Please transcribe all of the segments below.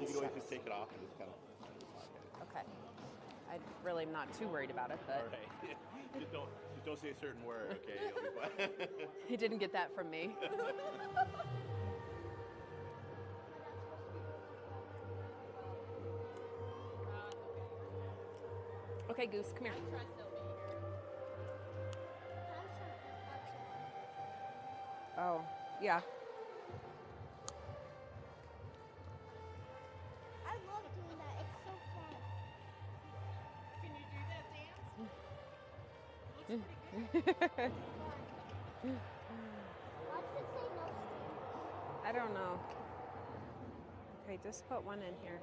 you could always just take it off and just kind of slide it. Okay. I really am not too worried about it, but All right. just don't say a certain word, okay? You'll be fine. he didn't get that from me. Okay, Goose, come here. Oh, yeah. I love doing that. It's so fun. Can you do that dance? Looks pretty good. Why does it say no stand? I don't know. Okay, just put one in here.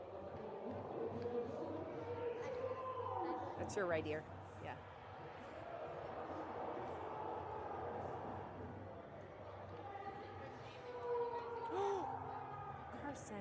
That's your right ear. Yeah. Carson.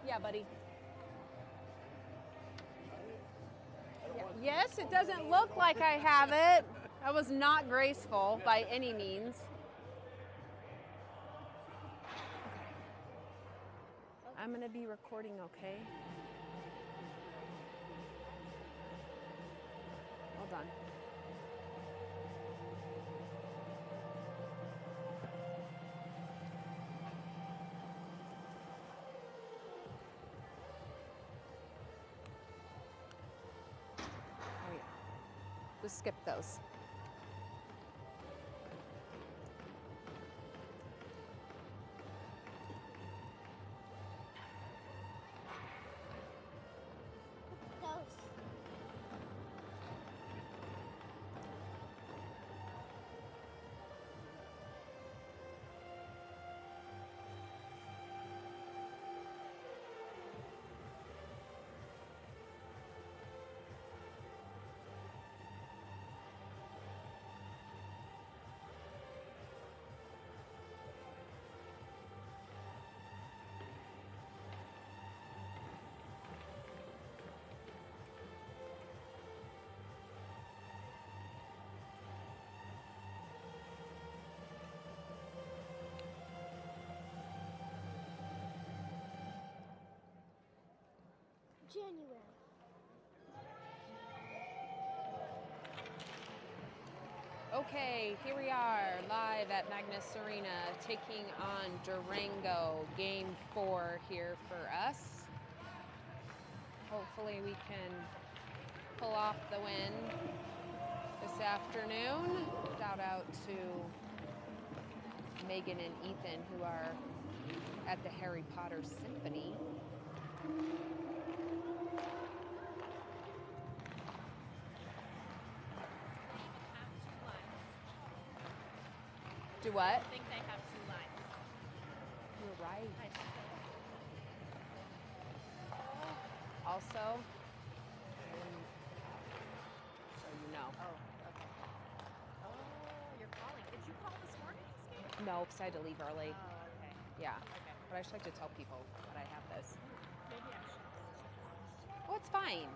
Yeah, buddy. Yes, it doesn't look like I have it. That was not graceful by any means. I'm going to be recording, okay? Hold on. Oh, yeah. Just skip those. Those. January. Okay, here we are live at Magnus Arena taking on Durango, game 4 here for us. Hopefully we can pull off the win this afternoon. Shout out to Megan and Ethan who are at the Harry Potter Symphony. Do what? I think they have 2 lines. You're right. I think Also, so you know. Oh, okay. Oh, you're calling. Did you call this morning's game? No, because I had to leave early. Oh, okay. Yeah. Okay. But I just like to tell people that I have this. Maybe I should. Well, it's fine.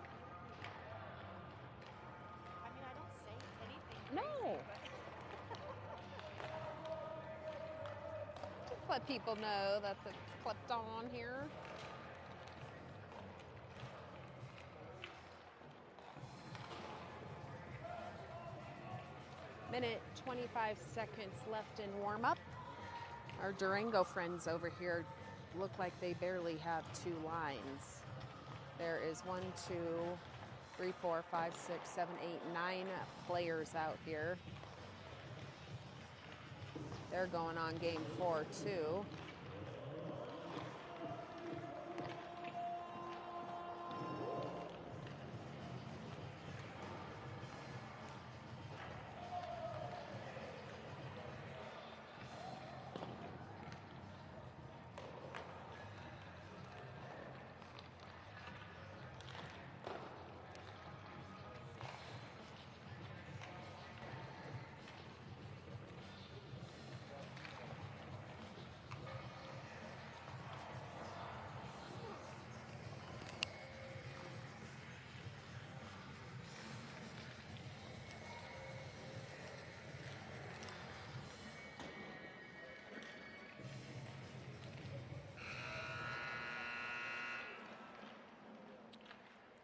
I mean, I don't say anything. No. Crazy, but Just let people know that it's clipped on here. Minute 25 seconds left in warm-up. Our Durango friends over here look like they barely have 2 lines. There is 1, 2, 3, 4, 5, 6, 7, 8, 9 players out here. They're going on game 4 too.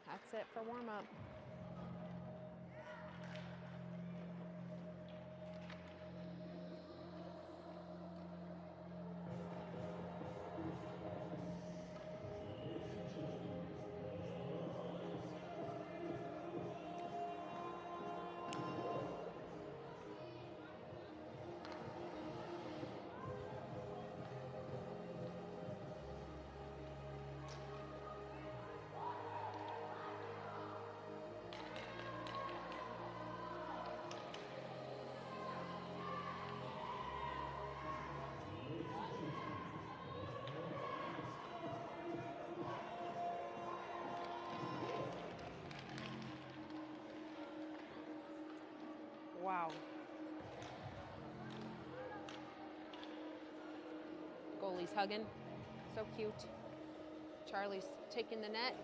That's it for warm-up. Wow. Goalie's hugging. So cute. Charlie's taking the net.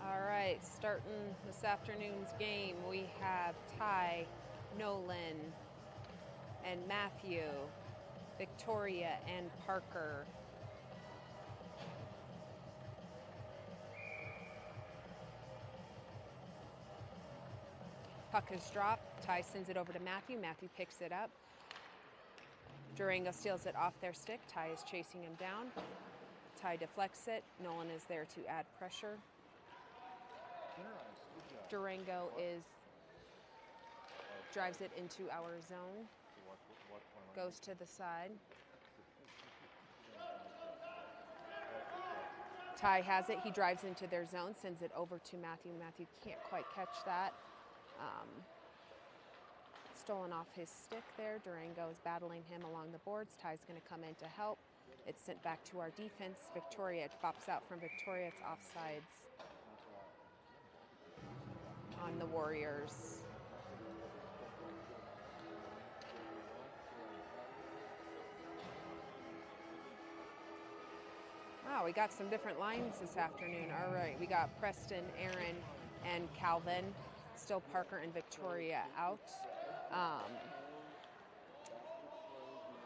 All right, starting this afternoon's game, we have Ty, Nolan, and Matthew, Victoria, and Parker. Puck is dropped. Ty sends it over to Matthew. Matthew picks it up. Durango steals it off their stick. Ty is chasing him down. Ty deflects it. Nolan is there to add pressure. Durango drives it into our zone. Goes to the side. Ty has it. He drives into their zone, sends it over to Matthew. Matthew can't quite catch that. Stolen off his stick there. Durango is battling him along the boards. Ty's going to come in to help. It's sent back to our defense. Victoria, it pops out from Victoria. It's offsides on the Warriors. Wow, we got some different lines this afternoon. All right, we got Preston, Aaron, and Calvin. Still Parker and Victoria out.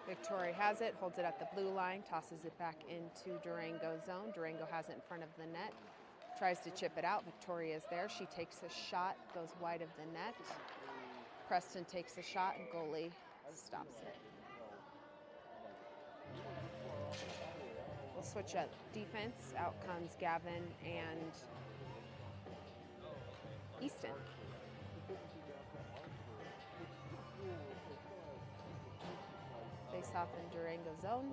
Victoria has it, holds it at the blue line, tosses it back into Durango's zone. Durango has it in front of the net, tries to chip it out. Victoria's there. She takes a shot, goes wide of the net. Preston takes a shot, and goalie stops it. We'll switch up defense. Out comes Gavin and Easton. Face off in Durango zone.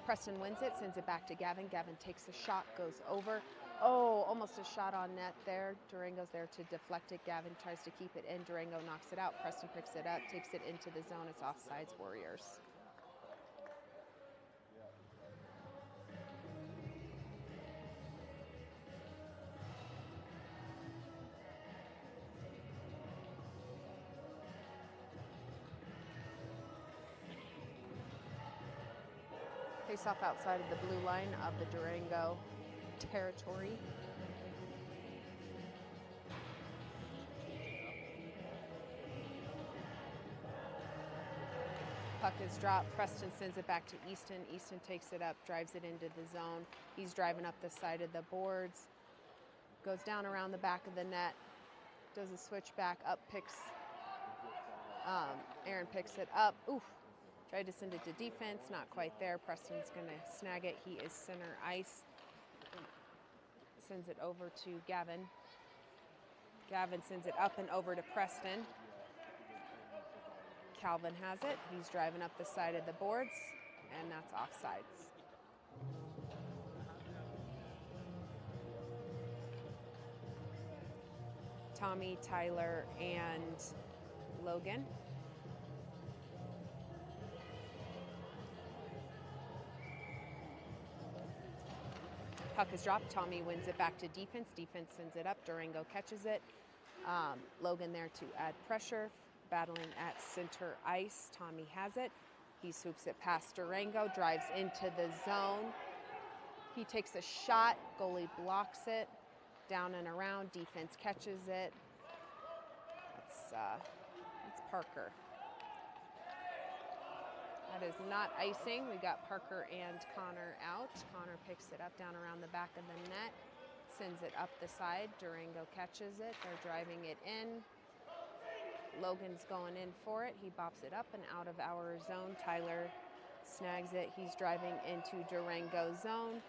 Preston wins it, sends it back to Gavin. Gavin takes a shot, goes over. Oh, almost a shot on net there. Durango's there to deflect it. Gavin tries to keep it in. Durango knocks it out. Preston picks it up, takes it into the zone. It's offsides, Warriors. Face off outside of the blue line of the Durango territory. Puck is dropped. Preston sends it back to Easton. Easton takes it up, drives it into the zone. He's driving up the side of the boards. Goes down around the back of the net. Does a switch back up, Aaron picks it up. Oof. Tried to send it to defense, not quite there. Preston's going to snag it. He is center ice. Sends it over to Gavin. Gavin sends it up and over to Preston. Calvin has it. He's driving up the side of the boards, and that's offsides. Tommy, Tyler, and Logan. Puck is dropped. Tommy wins it back to defense. Defense sends it up. Durango catches it. Logan there to add pressure. Battling at center ice. Tommy has it. He swoops it past Durango, drives into the zone. He takes a shot. Goalie blocks it. Down and around. Defense catches it. It's Parker. That is not icing. We got Parker and Connor out. Connor picks it up down around the back of the net. Sends it up the side. Durango catches it. They're driving it in. Logan's going in for it. He bops it up and out of our zone. Tyler snags it. He's driving into Durango's zone.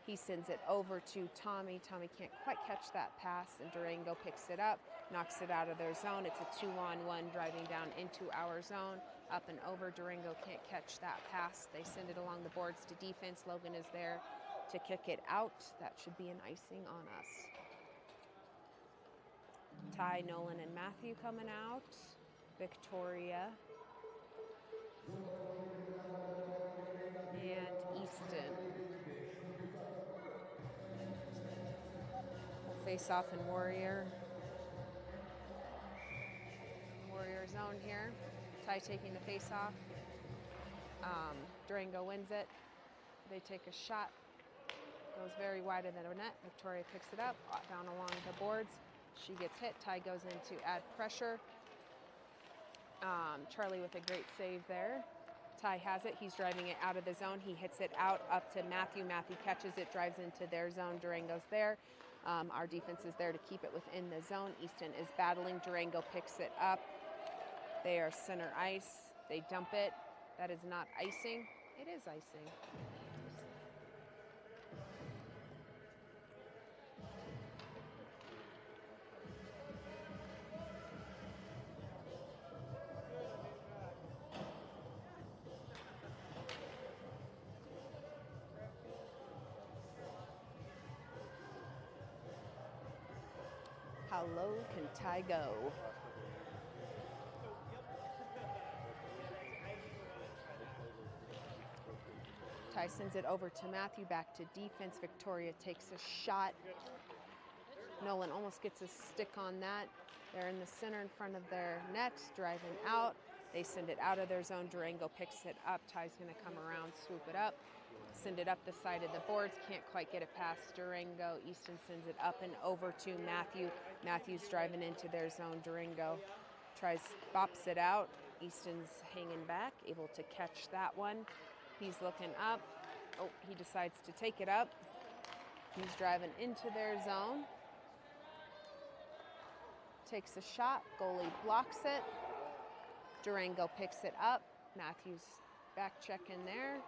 He sends it over to Tommy. Tommy can't quite catch that pass, and Durango picks it up, knocks it out of their zone. It's a 2-on-1 driving down into our zone. Up and over. Durango can't catch that pass. They send it along the boards to defense. Logan is there to kick it out. That should be an icing on us. Ty, Nolan, and Matthew coming out. Victoria. And Easton. We'll face off in Warrior. Warrior zone here. Ty taking the face off. Durango wins it. They take a shot. Goes very wide of the net. Victoria picks it up, down along the boards. She gets hit. Ty goes in to add pressure. Charlie with a great save there. Ty has it. He's driving it out of the zone. He hits it out up to Matthew. Matthew catches it, drives into their zone. Durango's there. Our defense is there to keep it within the zone. Easton is battling. Durango picks it up. They are center ice. They dump it. That is not icing. It is icing. How low can Ty go? Ty sends it over to Matthew, back to defense. Victoria takes a shot. Nolan almost gets a stick on that. They're in the center in front of their net, driving out. They send it out of their zone. Durango picks it up. Ty's going to come around, swoop it up. Send it up the side of the boards. Can't quite get it past Durango. Easton sends it up and over to Matthew. Matthew's driving into their zone. Durango bops it out. Easton's hanging back, able to catch that one. He's looking up. Oh, he decides to take it up. He's driving into their zone. Takes a shot. Goalie blocks it. Durango picks it up. Matthew's back checking there.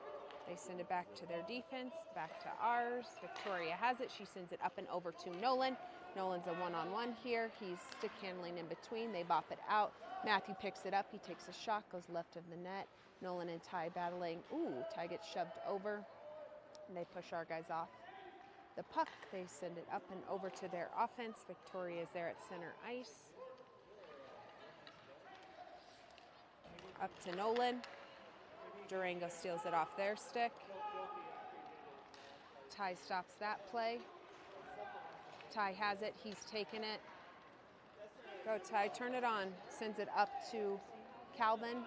They send it back to their defense, back to ours. Victoria has it. She sends it up and over to Nolan. Nolan's a one-on-one here. He's stick handling in between. They bop it out. Matthew picks it up. He takes a shot, goes left of the net. Nolan and Ty battling. Ooh, Ty gets shoved over. And they push our guys off the puck. They send it up and over to their offense. Victoria's there at center ice. Up to Nolan. Durango steals it off their stick. Ty stops that play. Ty has it. He's taken it. Go, Ty. Turn it on. Sends it up to Calvin.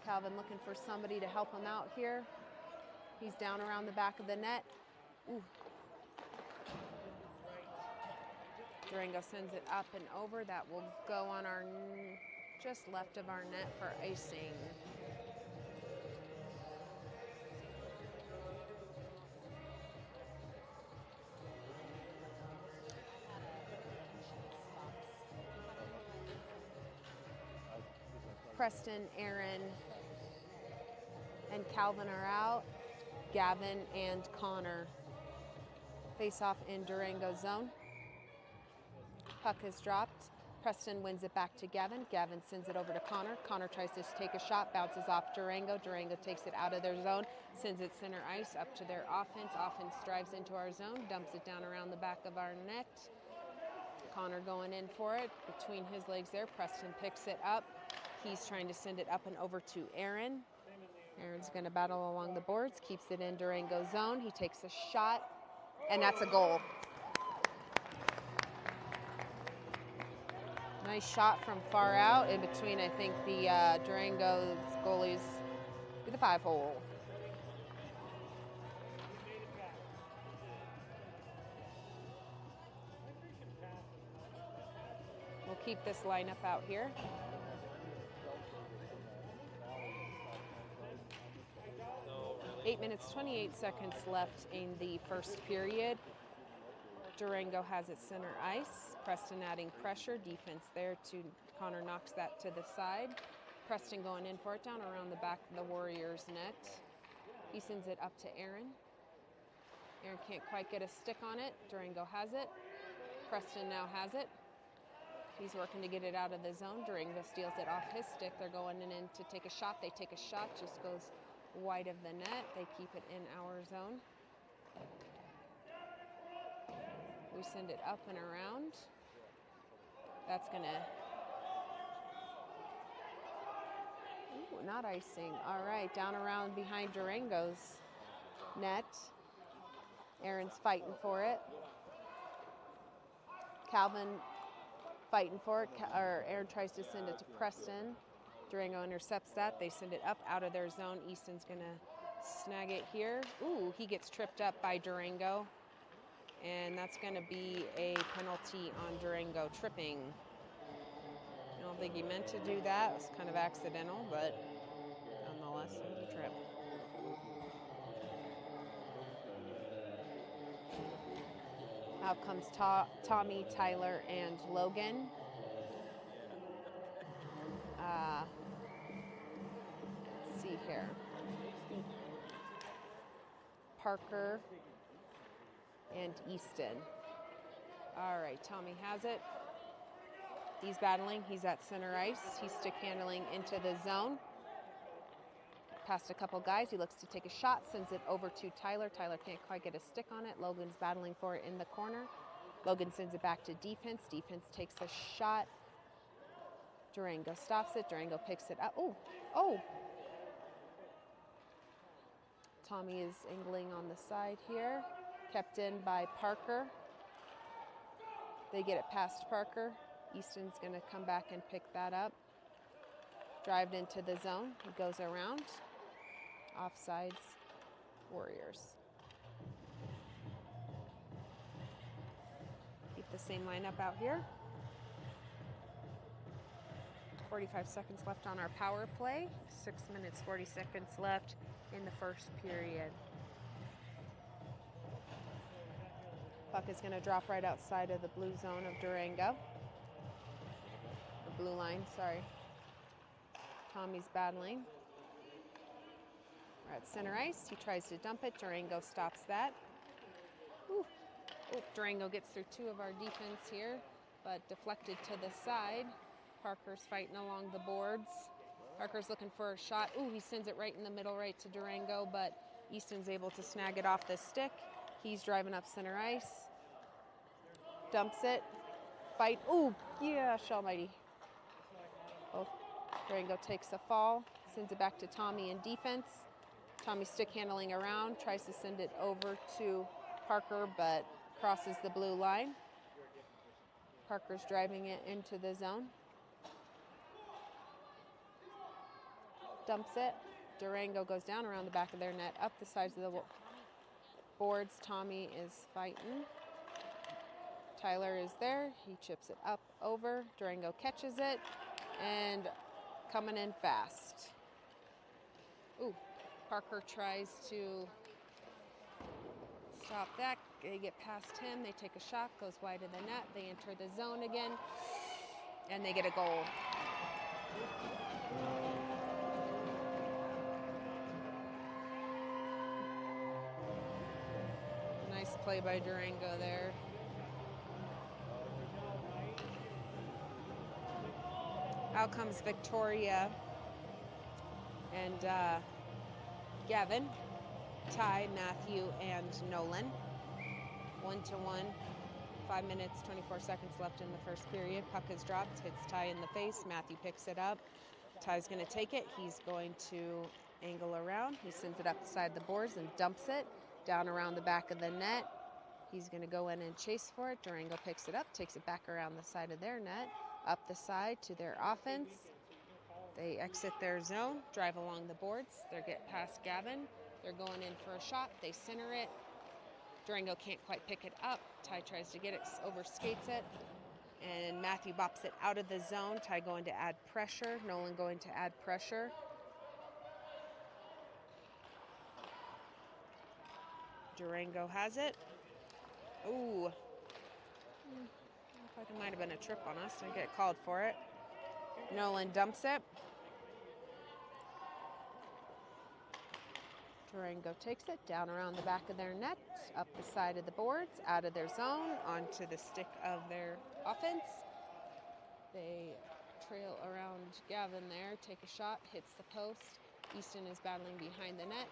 Calvin looking for somebody to help him out here. He's down around the back of the net. Ooh. Durango sends it up and over. That will go on our just left of our net for icing. Preston, Aaron, and Calvin are out. Gavin and Connor face off in Durango zone. Puck is dropped. Preston wins it back to Gavin. Gavin sends it over to Connor. Connor tries to take a shot, bounces off Durango. Durango takes it out of their zone, sends it center ice up to their offense. Offense drives into our zone, dumps it down around the back of our net. Connor going in for it. Between his legs there, Preston picks it up. He's trying to send it up and over to Aaron. Aaron's going to battle along the boards, keeps it in Durango zone. He takes a shot, and that's a goal. Nice shot from far out in between, I think, the Durango goalies with the 5-hole. We'll keep this lineup out here. 8 minutes, 28 seconds left in the first period. Durango has it center ice. Preston adding pressure. Defense there to Connor knocks that to the side. Preston going in for it down around the back of the Warriors net. He sends it up to Aaron. Aaron can't quite get a stick on it. Durango has it. Preston now has it. He's working to get it out of the zone. Durango steals it off his stick. They're going in to take a shot. They take a shot, just goes wide of the net. They keep it in our zone. We send it up and around. That's gonna, ooh, not icing. All right, down around behind Durango's net. Aaron's fighting for it. Calvin fighting for it, or Aaron tries to send it to Preston. Durango intercepts that. They send it up out of their zone. Easton's gonna snag it here. Ooh, he gets tripped up by Durango. And that's going to be a penalty on Durango tripping. I don't think he meant to do that. It was kind of accidental, but nonetheless, it was a trip. Out comes Tommy, Tyler, and Logan. Let's see here. Parker and Easton. All right, Tommy has it. He's battling. He's at center ice. He's stick handling into the zone. Past a couple guys. He looks to take a shot, sends it over to Tyler. Tyler can't quite get a stick on it. Logan's battling for it in the corner. Logan sends it back to defense. Defense takes a shot. Durango stops it. Durango picks it up. Oh. Tommy is angling on the side here. Kept in by Parker. They get it past Parker. Easton's going to come back and pick that up. Drived into the zone. He goes around. Offsides, Warriors. Keep the same lineup out here. 45 seconds left on our power play. 6 minutes, 40 seconds left in the first period. Puck is going to drop right outside of the blue zone of Durango. The blue line, sorry. Tommy's battling. We're at center ice. He tries to dump it. Durango stops that. Ooh. Oh, Durango gets through two of our defense here, but deflected to the side. Parker's fighting along the boards. Parker's looking for a shot. Ooh, he sends it right in the middle right to Durango, but Easton's able to snag it off the stick. He's driving up center ice. Dumps it. Fight. Ooh, yeah, Almighty. Oh, Durango takes a fall. Sends it back to Tommy in defense. Tommy stick handling around. Tries to send it over to Parker, but crosses the blue line. Parker's driving it into the zone. Dumps it. Durango goes down around the back of their net, up the sides of the boards. Tommy is fighting. Tyler is there. He chips it up over. Durango catches it and coming in fast. Ooh, Parker tries to stop that. They get past him. They take a shot, goes wide of the net. They enter the zone again, and they get a goal. Nice play by Durango there. Out comes Victoria and Gavin, Ty, Matthew, and Nolan. 1-1. 5 minutes, 24 seconds left in the first period. Puck is dropped, hits Ty in the face. Matthew picks it up. Ty's going to take it. He's going to angle around. He sends it up the side of the boards and dumps it down around the back of the net. He's going to go in and chase for it. Durango picks it up, takes it back around the side of their net, up the side to their offense. They exit their zone, drive along the boards. They get past Gavin. They're going in for a shot. They center it. Durango can't quite pick it up. Ty tries to get it, overskates it, and Matthew bops it out of the zone. Ty going to add pressure. Nolan going to add pressure. Durango has it. Ooh. Looks like it might have been a trip on us. Didn't get called for it. Nolan dumps it. Durango takes it down around the back of their net, up the side of the boards, out of their zone, onto the stick of their offense. They trail around Gavin there, take a shot, hits the post. Easton is battling behind the net.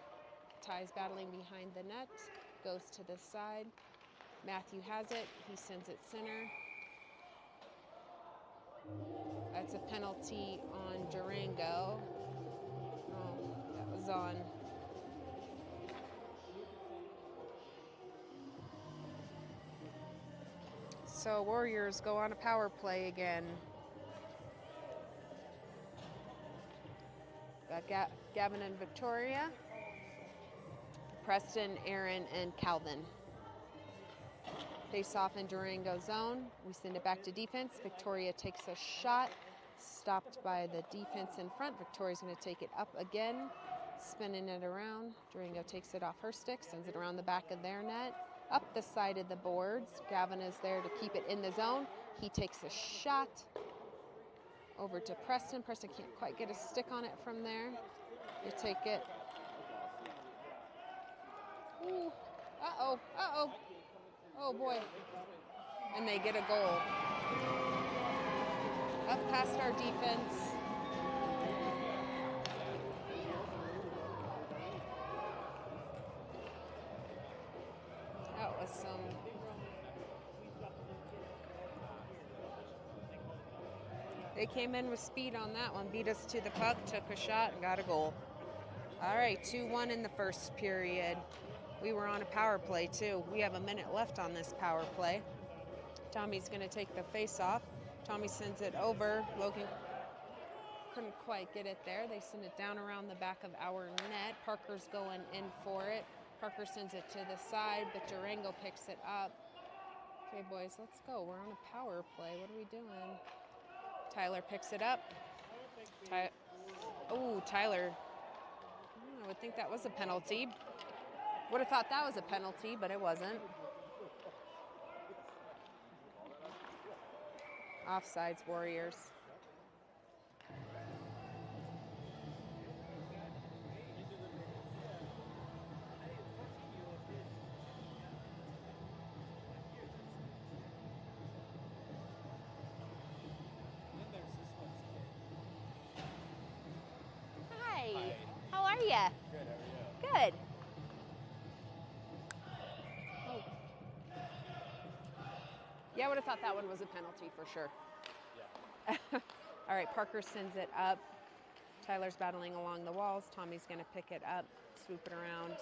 Ty's battling behind the net, goes to the side. Matthew has it, he sends it center. That's a penalty on Durango. Oh, that was on. So Warriors go on a power play again. Got Gavin and Victoria, Preston, Aaron, and Calvin. Face off in Durango zone. We send it back to defense. Victoria takes a shot, stopped by the defense in front. Victoria's going to take it up again, spinning it around. Durango takes it off her stick, sends it around the back of their net, up the side of the boards. Gavin is there to keep it in the zone. He takes a shot over to Preston. Preston can't quite get a stick on it from there. They take it. Ooh. Uh-oh, uh-oh. Oh boy. And they get a goal. Up past our defense. That was some... They came in with speed on that one, beat us to the puck, took a shot, and got a goal. All right, 2-1 in the first period. We were on a power play, too. We have a minute left on this power play. Tommy's going to take the face-off. Tommy sends it over. Logan couldn't quite get it there. They send it down around the back of our net. Parker's going in for it. Parker sends it to the side, but Durango picks it up. Okay, boys, let's go. We're on a power play. What are we doing? Tyler picks it up. Tyler. I would think that was a penalty. Would have thought that was a penalty, but it wasn't. Offsides, Warriors. Hi. How are ya? Good, how are you? Good. Yeah, I would have thought that one was a penalty for sure. Yeah. All right, Parker sends it up. Tyler's battling along the walls. Tommy's going to pick it up, swoop it around,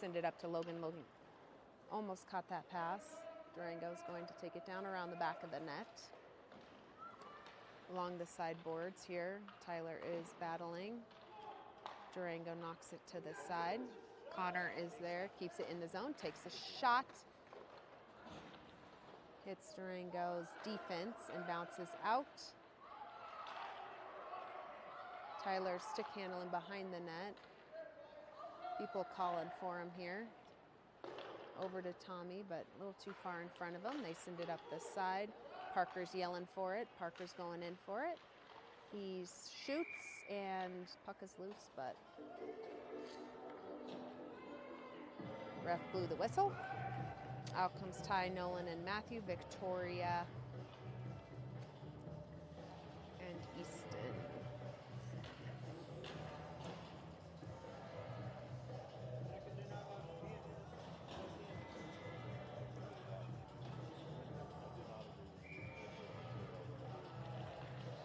send it up to Logan. Logan almost caught that pass. Durango's going to take it down around the back of the net. Along the sideboards here, Tyler is battling. Durango knocks it to the side. Connor is there, keeps it in the zone, takes a shot. Hits Durango's defense and bounces out. Tyler stick handling behind the net. People calling for him here. Over to Tommy, but a little too far in front of him. They send it up the side. Parker's yelling for it. Parker's going in for it. He shoots and puck is loose, but ref blew the whistle. Out comes Ty, Nolan, and Matthew. Victoria and Easton.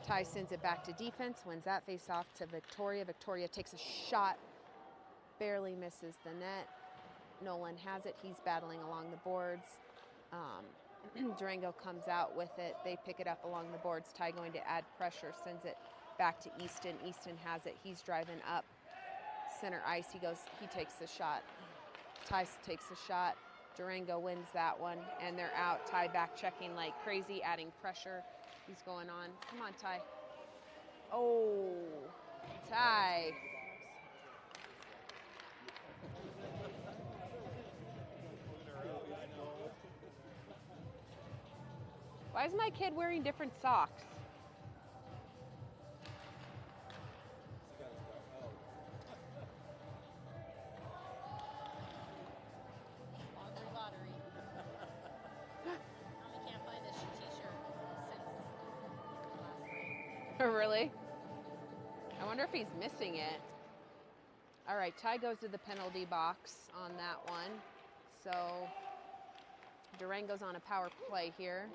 Ty sends it back to defense, wins that face off to Victoria. Victoria takes a shot, barely misses the net. Nolan has it, he's battling along the boards. Durango comes out with it, they pick it up along the boards. Ty going to add pressure, sends it back to Easton. Easton has it, he's driving up center ice. He takes the shot. Ty takes a shot. Durango wins that one, and they're out. Ty back checking like crazy, adding pressure. He's going on. Come on, Ty. Oh, Ty. Why is my kid wearing different socks? Laundry lottery. Mommy can't find a t-shirt since last night. Really? I wonder if he's missing it. All right, Ty goes to the penalty box on that one. So Durango's on a power play here.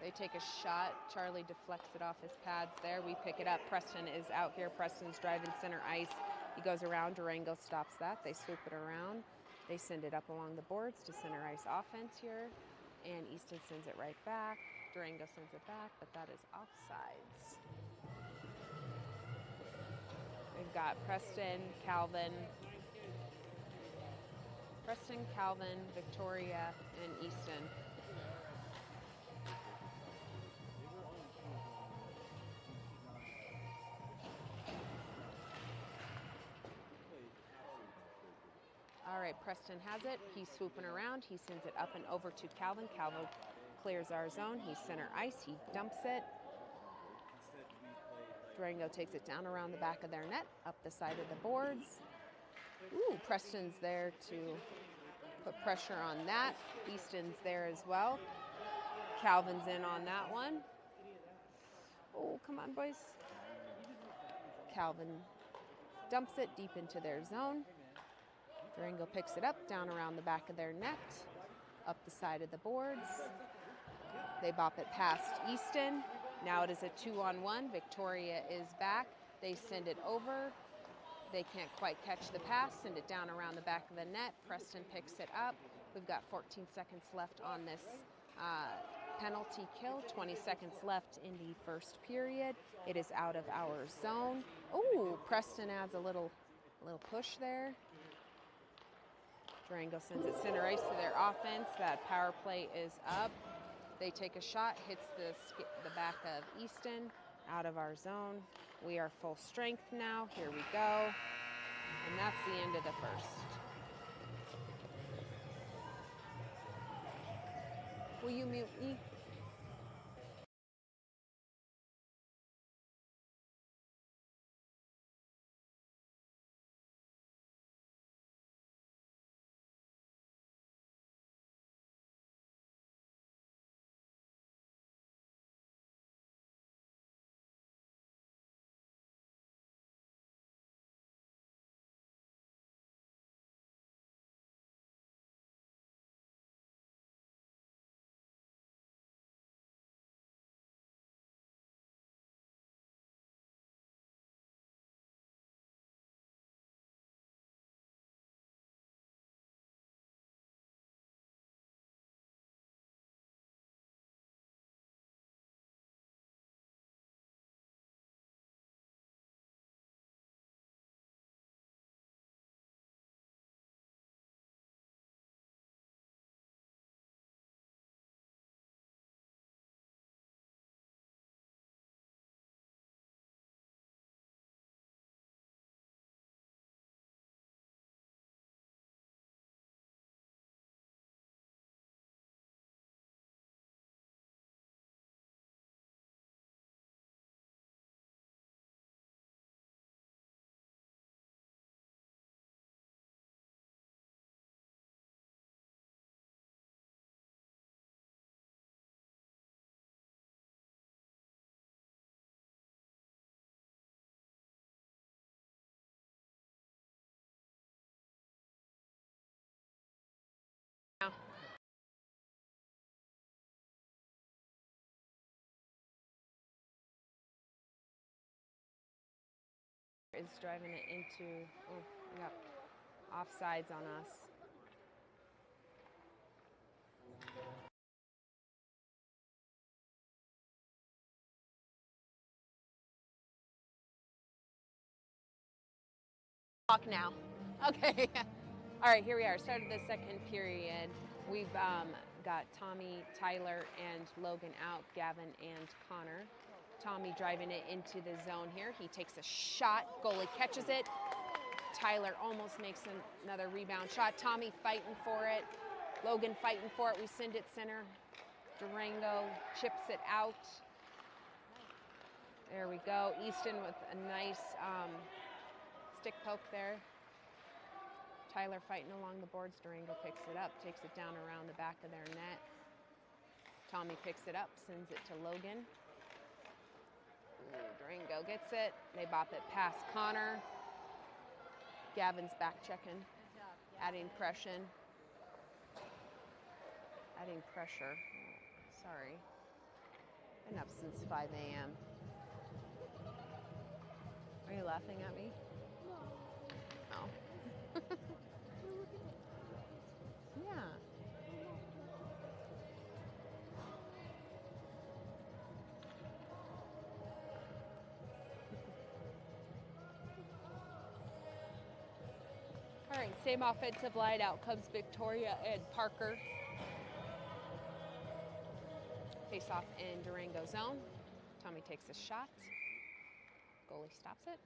They take a shot. Charlie deflects it off his pads there. We pick it up. Preston is out here. Preston's driving center ice. He goes around. Durango stops that. They swoop it around. They send it up along the boards to center ice offense here. And Easton sends it right back. Durango sends it back, but that is offsides. We've got Preston, Calvin, Victoria, and Easton. All right, Preston has it. He's swooping around. He sends it up and over to Calvin. Calvin clears our zone. He's center ice. He dumps it. Durango takes it down around the back of their net, up the side of the boards. Ooh, Preston's there to put pressure on that. Easton's there as well. Calvin's in on that one. Oh, come on, boys. Calvin dumps it deep into their zone. Durango picks it up, down around the back of their net, up the side of the boards. They bop it past Easton. Now it is a 2-on-1. Victoria is back. They send it over. They can't quite catch the pass. Send it down around the back of the net. Preston picks it up. We've got 14 seconds left on this penalty kill. 20 seconds left in the first period. It is out of our zone. Oh, Preston adds a little push there. Durango sends it center ice to their offense. That power play is up. They take a shot, hits the back of Easton, out of our zone. We are full strength now. Here we go. And that's the end of the first. Will you mute me? Is driving it into, oh, we got offsides on us. Talk now. Okay. All right, here we are. Started the second period. We've got Tommy, Tyler, and Logan out, Gavin and Connor. Tommy driving it into the zone here. He takes a shot. Goalie catches it. Tyler almost makes another rebound shot. Tommy fighting for it. Logan fighting for it. We send it center. Durango chips it out. There we go. Easton with a nice stick poke there. Tyler fighting along the boards. Durango picks it up, takes it down around the back of their net. Tommy picks it up, sends it to Logan. Ooh, Durango gets it. They bop it past Connor. Gavin's back checking, adding pressure. Adding pressure. Oh, sorry. Been up since 5 a.m. Are you laughing at me? No. Yeah. All right, same offensive line. Out comes Victoria and Parker. Face off in Durango zone. Tommy takes a shot. Goalie stops it.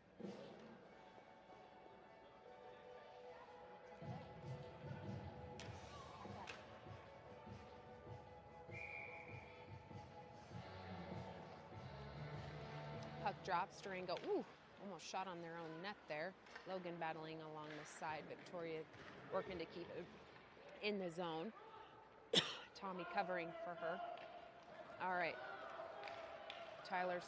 Puck drops. Durango, ooh, almost shot on their own net there. Logan battling along the side. Victoria working to keep it in the zone. Tommy covering for her. All right. Tyler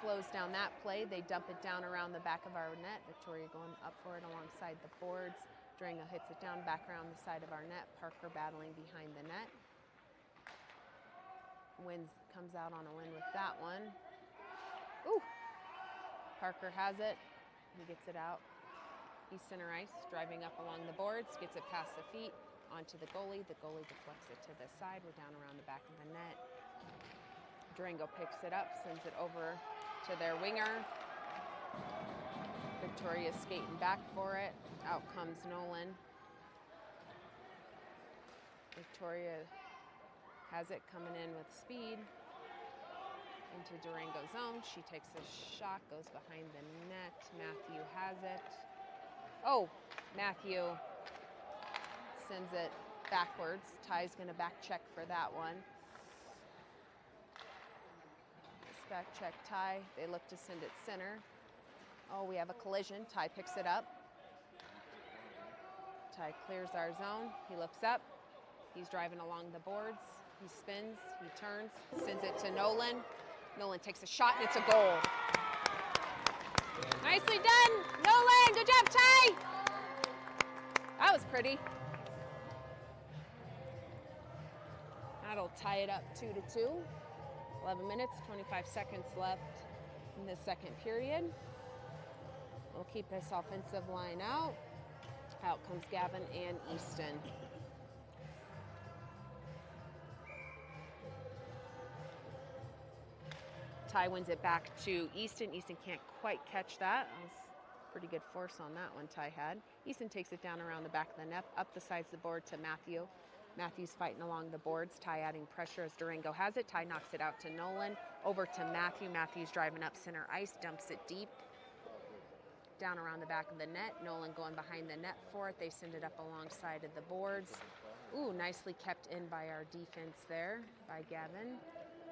slows down that play. They dump it down around the back of our net. Victoria going up for it alongside the boards. Durango hits it down back around the side of our net. Parker battling behind the net. Comes out on a win with that one. Ooh! Parker has it. He gets it out. He's center ice, driving up along the boards, gets it past the feet, onto the goalie. The goalie deflects it to the side. We're down around the back of the net. Durango picks it up, sends it over to their winger. Victoria's skating back for it. Out comes Nolan. Victoria has it coming in with speed into Durango zone. She takes a shot, goes behind the net. Matthew has it. Oh, Matthew sends it backwards. Ty's going to back check for that one. Let's back check Ty. They look to send it center. Oh, we have a collision. Ty picks it up. Ty clears our zone. He looks up. He's driving along the boards. He spins, he turns, sends it to Nolan. Nolan takes a shot, and it's a goal. Nicely done, Nolan. Good job, Ty. That was pretty. That'll tie it up 2-2. 11 minutes, 25 seconds left in the second period. We'll keep this offensive line out. Out comes Gavin and Easton. Ty wins it back to Easton. Easton can't quite catch that. That was pretty good force on that one Ty had. Easton takes it down around the back of the net, up the sides of the board to Matthew. Matthew's fighting along the boards. Ty adding pressure as Durango has it. Ty knocks it out to Nolan. Over to Matthew. Matthew's driving up center ice, dumps it deep. Down around the back of the net. Nolan going behind the net for it. They send it up alongside of the boards. Ooh, nicely kept in by our defense there, by Gavin.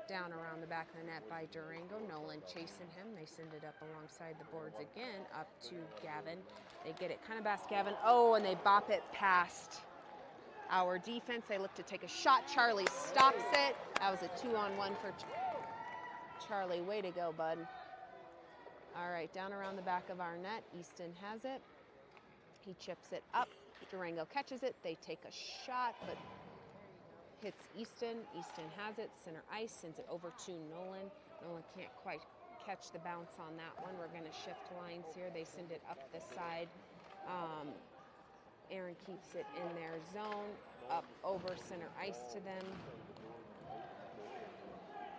Down around the back of the net by Durango. Nolan chasing him. They send it up alongside the boards again, up to Gavin. They get it kind of past Gavin. Oh, and they bop it past our defense. They look to take a shot. Charlie stops it. That was a 2-on-1 for Charlie. Way to go, bud. All right, down around the back of our net. Easton has it. He chips it up. Durango catches it. They take a shot, but hits Easton. Easton has it. Center ice. Sends it over to Nolan. Nolan can't quite catch the bounce on that one. We're going to shift lines here. They send it up the side. Aaron keeps it in their zone, up over center ice to them.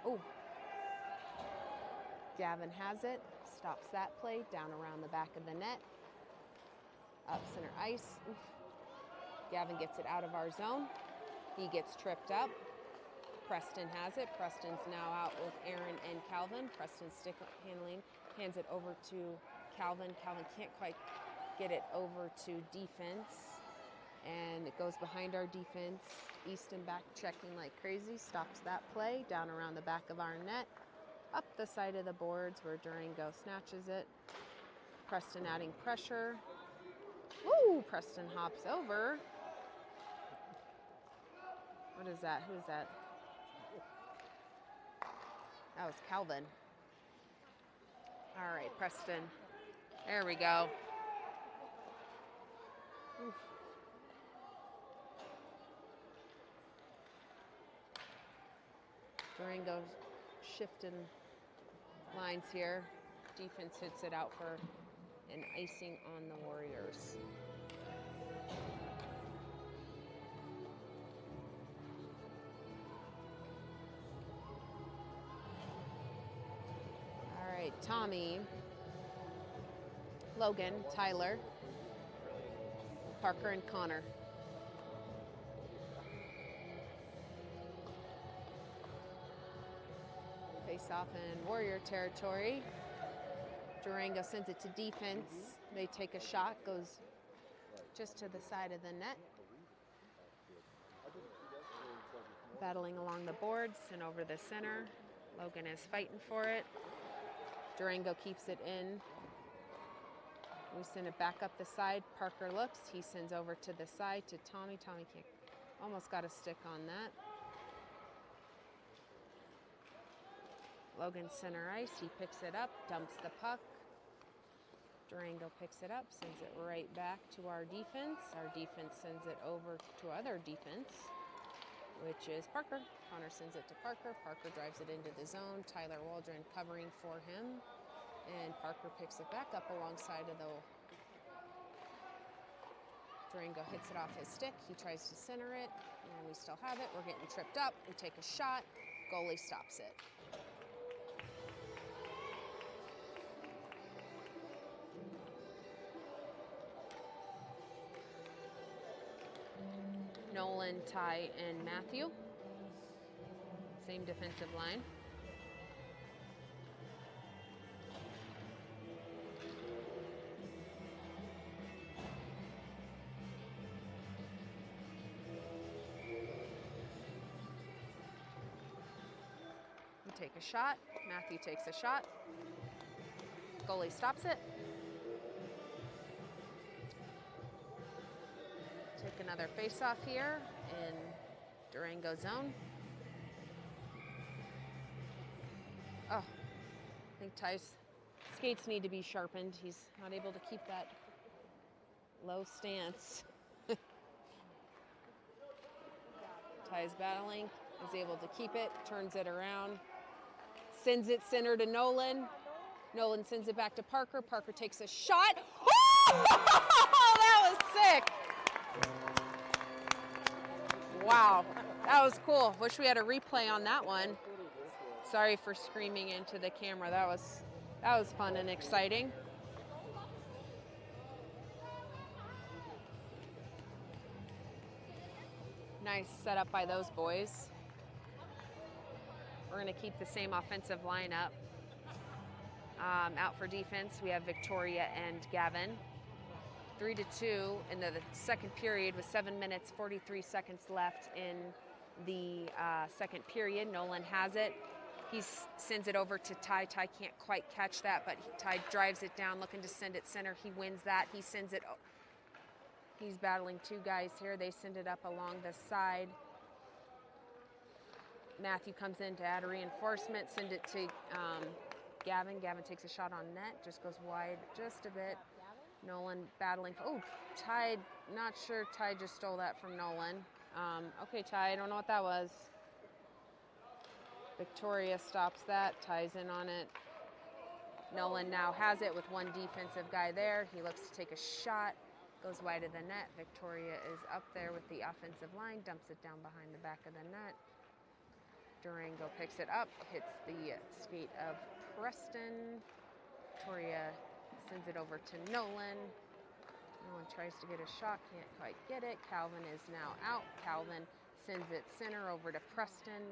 Oh, Gavin has it, stops that play, down around the back of the net, up center ice. Oof. Gavin gets it out of our zone. He gets tripped up. Preston has it. Preston's now out with Aaron and Calvin. Preston stick handling, hands it over to Calvin. Calvin can't quite get it over to defense, and it goes behind our defense. Easton back checking like crazy, stops that play, down around the back of our net, up the side of the boards where Durango snatches it. Preston adding pressure. Ooh, Preston hops over. What is that? Who is that? That was Calvin. All right, Preston. There we go. Oof. Durango shifting lines here. Defense hits it out for an icing on the Warriors. All right, Tommy, Logan, Tyler, Parker, and Connor. Face off in Warrior territory. Durango sends it to defense. They take a shot, goes just to the side of the net. Battling along the boards and over the center. Logan is fighting for it. Durango keeps it in. We send it back up the side. Parker looks. He sends over to the side to Tommy. Tommy can't, almost got a stick on that. Logan center ice. He picks it up, dumps the puck. Durango picks it up, sends it right back to our defense. Our defense sends it over to other defense, which is Parker. Connor sends it to Parker. Parker drives it into the zone. Tyler Waldron covering for him. And Parker picks it back up alongside of the... Durango hits it off his stick. He tries to center it, and we still have it. We're getting tripped up. We take a shot. Goalie stops it. Nolan, Ty, and Matthew. Same defensive line. We take a shot. Matthew takes a shot. Goalie stops it. Take another face-off here in Durango zone. Oh, I think Ty's skates need to be sharpened. He's not able to keep that low stance. Ty's battling, is able to keep it, turns it around, sends it center to Nolan. Nolan sends it back to Parker. Parker takes a shot. Oh, that was sick. Wow, that was cool. Wish we had a replay on that one. Sorry for screaming into the camera. That was fun and exciting. Nice setup by those boys. We're going to keep the same offensive lineup. Out for defense, we have Victoria and Gavin. 3-2 in the second period with 7 minutes, 43 seconds left in the second period. Nolan has it. He sends it over to Ty. Ty can't quite catch that, but Ty drives it down, looking to send it center. He wins that. He sends it. He's battling two guys here. They send it up along the side. Matthew comes in to add a reinforcement, send it to Gavin. Gavin takes a shot on net, just goes wide just a bit. Nolan battling. Oh, Ty, not sure Ty just stole that from Nolan. Okay, Ty, I don't know what that was. Victoria stops that, ties in on it. Nolan now has it with one defensive guy there. He looks to take a shot, goes wide of the net. Victoria is up there with the offensive line, dumps it down behind the back of the net. Durango picks it up, hits the skate of Preston. Victoria sends it over to Nolan. Nolan tries to get a shot, can't quite get it. Calvin is now out. Calvin sends it center over to Preston.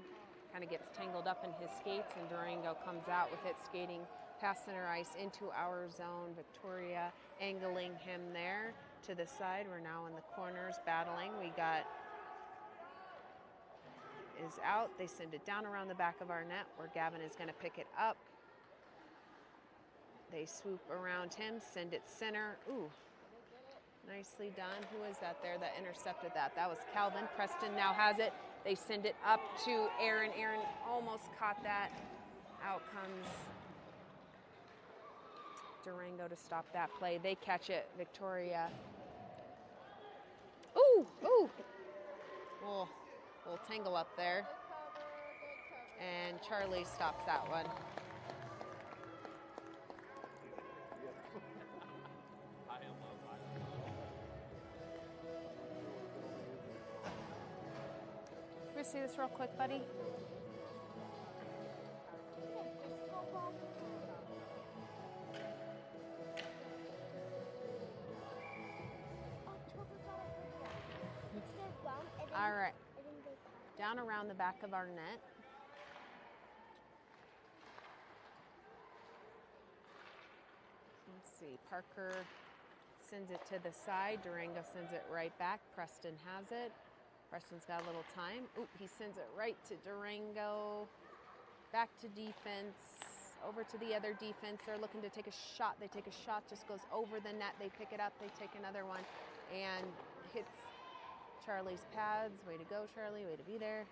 Kind of gets tangled up in his skates, and Durango comes out with it skating past center ice into our zone. Victoria angling him there to the side. We're now in the corners battling. We got is out. They send it down around the back of our net where Gavin is going to pick it up. They swoop around him, send it center. Ooh, nicely done. Who is that there that intercepted that? That was Calvin. Preston now has it. They send it up to Aaron. Aaron almost caught that. Out comes Durango to stop that play. They catch it. Victoria. Ooh, ooh. We'll tangle up there. And Charlie stops that one. Can we see this real quick, buddy? All right. Down around the back of our net. Let's see. Parker sends it to the side. Durango sends it right back. Preston has it. Preston's got a little time. Ooh, he sends it right to Durango. Back to defense. Over to the other defense. They're looking to take a shot. They take a shot, just goes over the net. They pick it up. They take another one and hits Charlie's pads. Way to go, Charlie. Way to be there.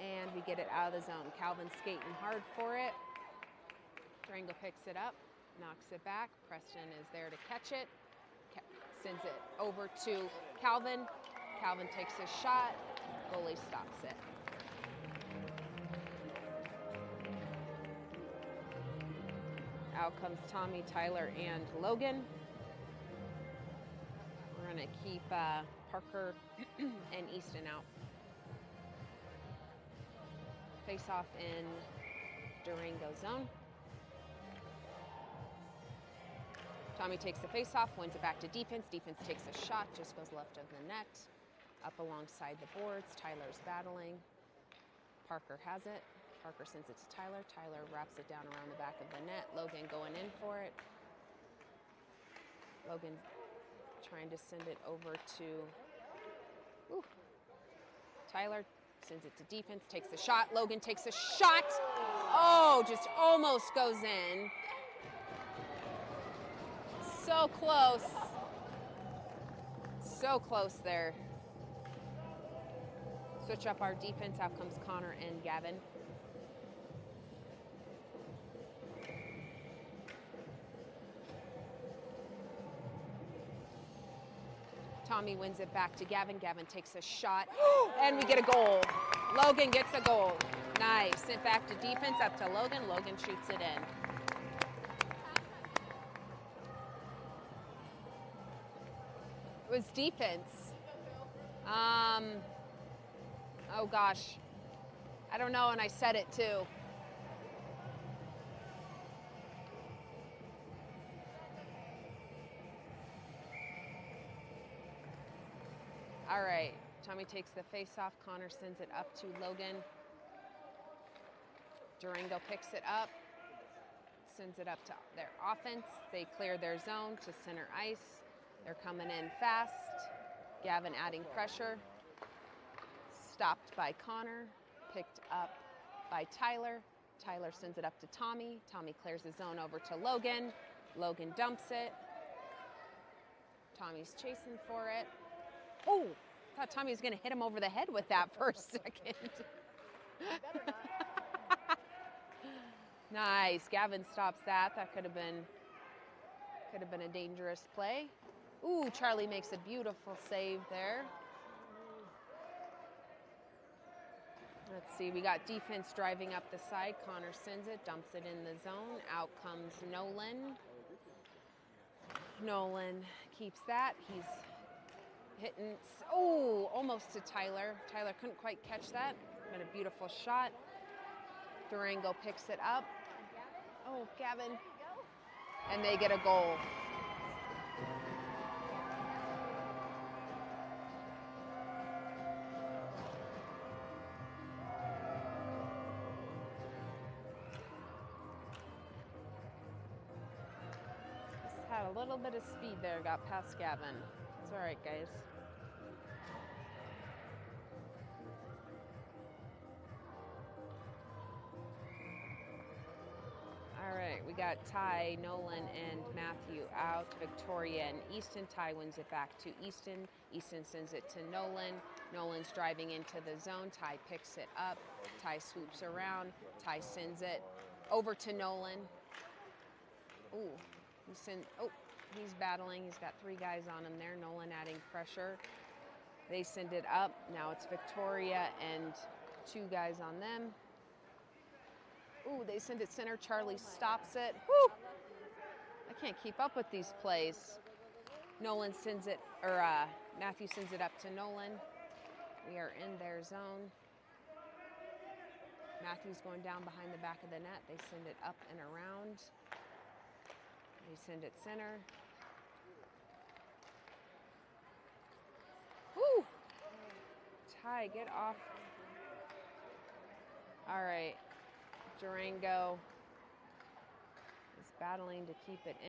And we get it out of the zone. Calvin skating hard for it. Durango picks it up, knocks it back. Preston is there to catch it. Sends it over to Calvin. Calvin takes his shot. Goalie stops it. Out comes Tommy, Tyler, and Logan. We're going to keep Parker and Easton out. Face off in Durango zone. Tommy takes the face off, wins it back to defense. Defense takes a shot, just goes left of the net. Up alongside the boards, Tyler's battling. Parker has it. Parker sends it to Tyler. Tyler wraps it down around the back of the net. Logan going in for it. Logan trying to send it over to Tyler. Sends it to defense, takes the shot. Logan takes a shot. Oh, just almost goes in. So close. So close there. Switch up our defense. Out comes Connor and Gavin. Tommy wins it back to Gavin. Gavin takes a shot, and we get a goal. Logan gets a goal. Nice. Sent back to defense, up to Logan. Logan shoots it in. It was defense. Oh gosh. I don't know, and I said it too. All right, Tommy takes the face-off. Connor sends it up to Logan. Durango picks it up, sends it up to their offense. They clear their zone to center ice. They're coming in fast. Gavin adding pressure. Stopped by Connor, picked up by Tyler. Tyler sends it up to Tommy. Tommy clears the zone over to Logan. Logan dumps it. Tommy's chasing for it. Oh, I thought Tommy was going to hit him over the head with that for a second. Better not. Nice. Gavin stops that. That could have been a dangerous play. Ooh, Charlie makes a beautiful save there. Let's see, we got defense driving up the side. Connor sends it, dumps it in the zone. Out comes Nolan. Nolan keeps that. He's hitting, oh, almost to Tyler. Tyler couldn't quite catch that, but a beautiful shot. Durango picks it up. Oh, Gavin. And they get a goal. Just had a little bit of speed there, got past Gavin. It's all right, guys. All right, we got Ty, Nolan, and Matthew out. Victoria and Easton. Ty wins it back to Easton. Easton sends it to Nolan. Nolan's driving into the zone. Ty picks it up. Ty swoops around. Ty sends it over to Nolan. Ooh, he's battling. He's got 3 guys on him there. Nolan adding pressure. They send it up. Now it's Victoria and 2 guys on them. Ooh, they send it center. Charlie stops it. Woo! I can't keep up with these plays. Nolan sends it, or Matthew sends it up to Nolan. We are in their zone. Matthew's going down behind the back of the net. They send it up and around. They send it center. Woo! Ty, get off. All right. Durango is battling to keep it in.